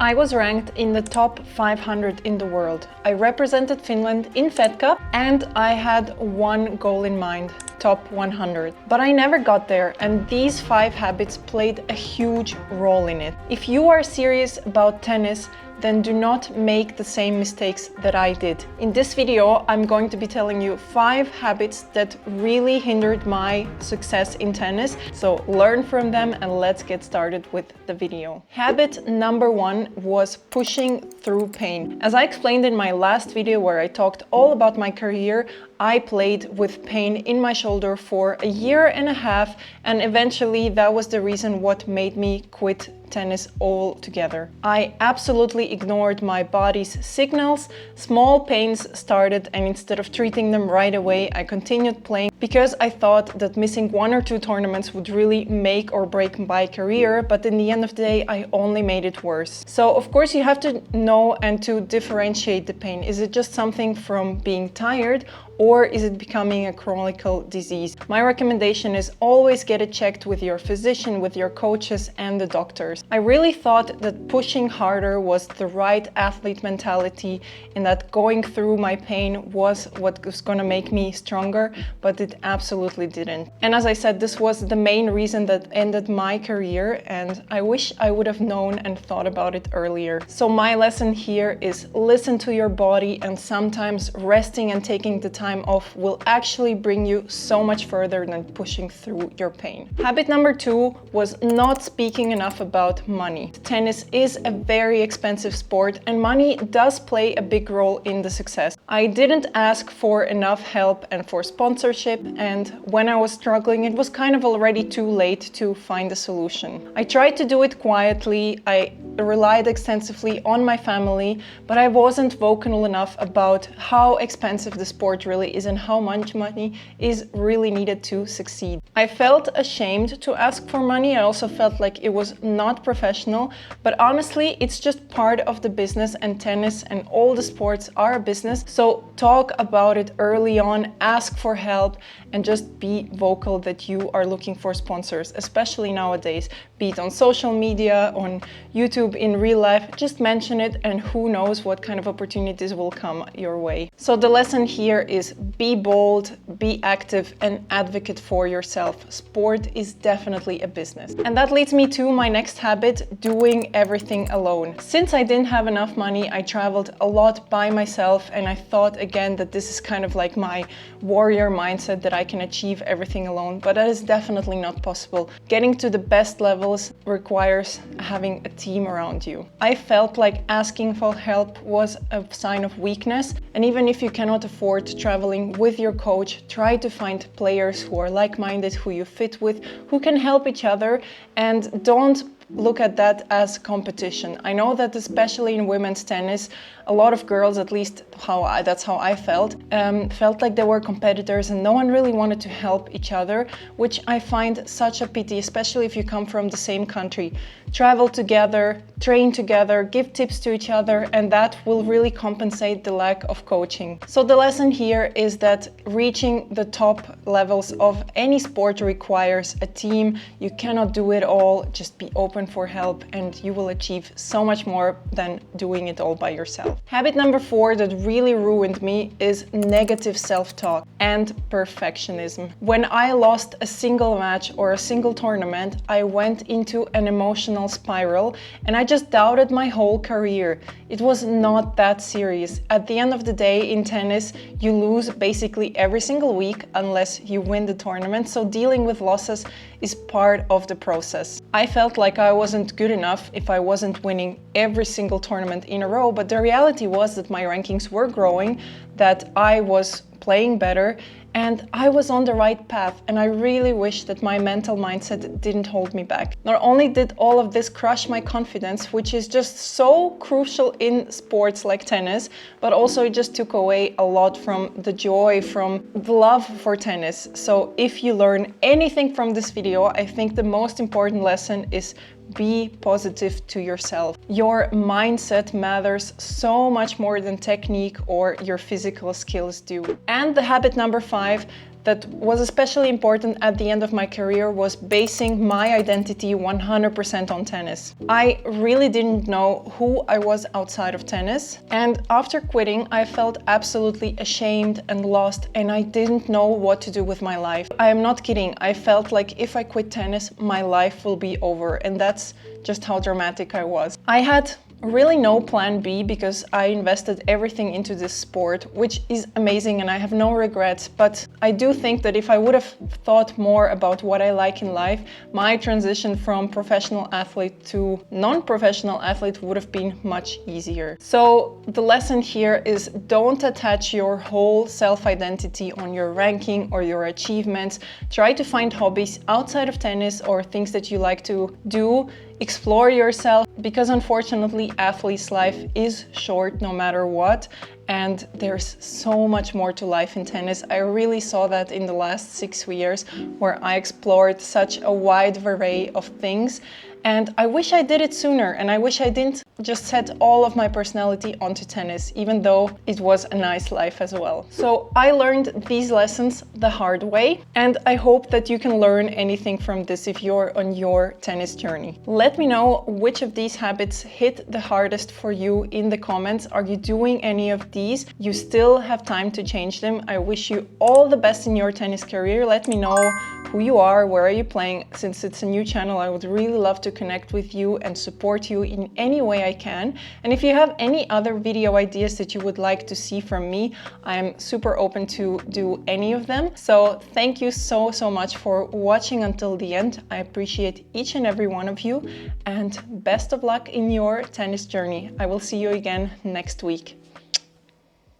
I was ranked in the top 500 in the world. I represented Finland in Fed Cup and I had one goal in mind, top 100. But I never got there, and these 5 habits played a huge role in it. If you are serious about tennis, then do not make the same mistakes that I did. In this video, I'm going to be telling you 5 habits that really hindered my success in tennis. So learn from them and let's get started with the video. Habit number 1 was pushing through pain. As I explained in my last video where I talked all about my career, I played with pain in my shoulder for a year and a half, and eventually that was the reason what made me quit tennis altogether. I absolutely ignored my body's signals. Small pains started, and instead of treating them right away, I continued playing because I thought that missing 1 or 2 tournaments would really make or break my career, but in the end of the day, I only made it worse. So of course you have to know and to differentiate the pain. Is it just something from being tired, or is it becoming a chronic disease? My recommendation is always get it checked with your physician, with your coaches and the doctors. I really thought that pushing harder was the right athlete mentality and that going through my pain was what was gonna make me stronger, but it absolutely didn't. And as I said, this was the main reason that ended my career, and I wish I would have known and thought about it earlier. So my lesson here is listen to your body, and sometimes resting and taking the time off will actually bring you so much further than pushing through your pain. Habit number 2 was not speaking enough about money. Tennis is a very expensive sport, and money does play a big role in the success. I didn't ask for enough help and for sponsorship, and when I was struggling, it was kind of already too late to find a solution. I tried to do it quietly. I relied extensively on my family, but I wasn't vocal enough about how expensive the sport really is and how much money is really needed to succeed. I felt ashamed to ask for money. I also felt like it was not professional, but honestly, it's just part of the business, and tennis and all the sports are a business. So talk about it early on, ask for help, and just be vocal that you are looking for sponsors, especially nowadays, be it on social media, on YouTube, in real life. Just mention it, and who knows what kind of opportunities will come your way. So the lesson here is be bold, be active, and advocate for yourself. Sport is definitely a business. And that leads me to my next habit, doing everything alone. Since I didn't have enough money, I traveled a lot by myself, and I thought again that this is kind of like my warrior mindset, that I can achieve everything alone, but that is definitely not possible. Getting to the best levels requires having a team around you. I felt like asking for help was a sign of weakness, and even if you cannot afford traveling with your coach, try to find players who are like-minded, who you fit with, who can help each other, and don't look at that as competition. I know that especially in women's tennis, a lot of girls, at least that's how I felt like they were competitors and no one really wanted to help each other, which I find such a pity, especially if you come from the same country. Travel together, train together, give tips to each other, and that will really compensate the lack of coaching. So the lesson here is that reaching the top levels of any sport requires a team. You cannot do it all. Just be open for help and you will achieve so much more than doing it all by yourself. Habit number 4 that really ruined me is negative self-talk and perfectionism. When I lost a single match or a single tournament, I went into an emotional spiral and I just doubted my whole career. It was not that serious. At the end of the day in tennis, you lose basically every single week unless you win the tournament. So dealing with losses is part of the process. I felt like I wasn't good enough if I wasn't winning every single tournament in a row, but the reality was that my rankings were growing, that I was playing better, and I was on the right path, and I really wish that my mental mindset didn't hold me back. Not only did all of this crush my confidence, which is just so crucial in sports like tennis, but also it just took away a lot from the joy, from the love for tennis. So if you learn anything from this video, I think the most important lesson is be positive to yourself. Your mindset matters so much more than technique or your physical skills do. And the habit number 5 that was especially important at the end of my career was basing my identity 100% on tennis. I really didn't know who I was outside of tennis, and after quitting I felt absolutely ashamed and lost, and I didn't know what to do with my life. I am not kidding, I felt like if I quit tennis my life will be over, and that's just how dramatic I was. I had really no plan B because I invested everything into this sport, which is amazing and I have no regrets, but I do think that if I would have thought more about what I like in life, my transition from professional athlete to non-professional athlete would have been much easier. So the lesson here is don't attach your whole self-identity on your ranking or your achievements. Try to find hobbies outside of tennis or things that you like to do. Explore yourself, because unfortunately athlete's life is short no matter what, and there's so much more to life in tennis. I really saw that in the last 6 years where I explored such a wide array of things, and I wish I did it sooner, and I wish I didn't just set all of my personality onto tennis, even though it was a nice life as well. So I learned these lessons the hard way, and I hope that you can learn anything from this if you're on your tennis journey. Let me know which of these habits hit the hardest for you in the comments. Are you doing any of these? You still have time to change them. I wish you all the best in your tennis career. Let me know who you are, where are you playing. Since it's a new channel, I would really love to connect with you and support you in any way I can. And if you have any other video ideas that you would like to see from me, I'm super open to do any of them. So thank you so much for watching until the end. I appreciate each and every one of you, and best of luck in your tennis journey. I will see you again next week.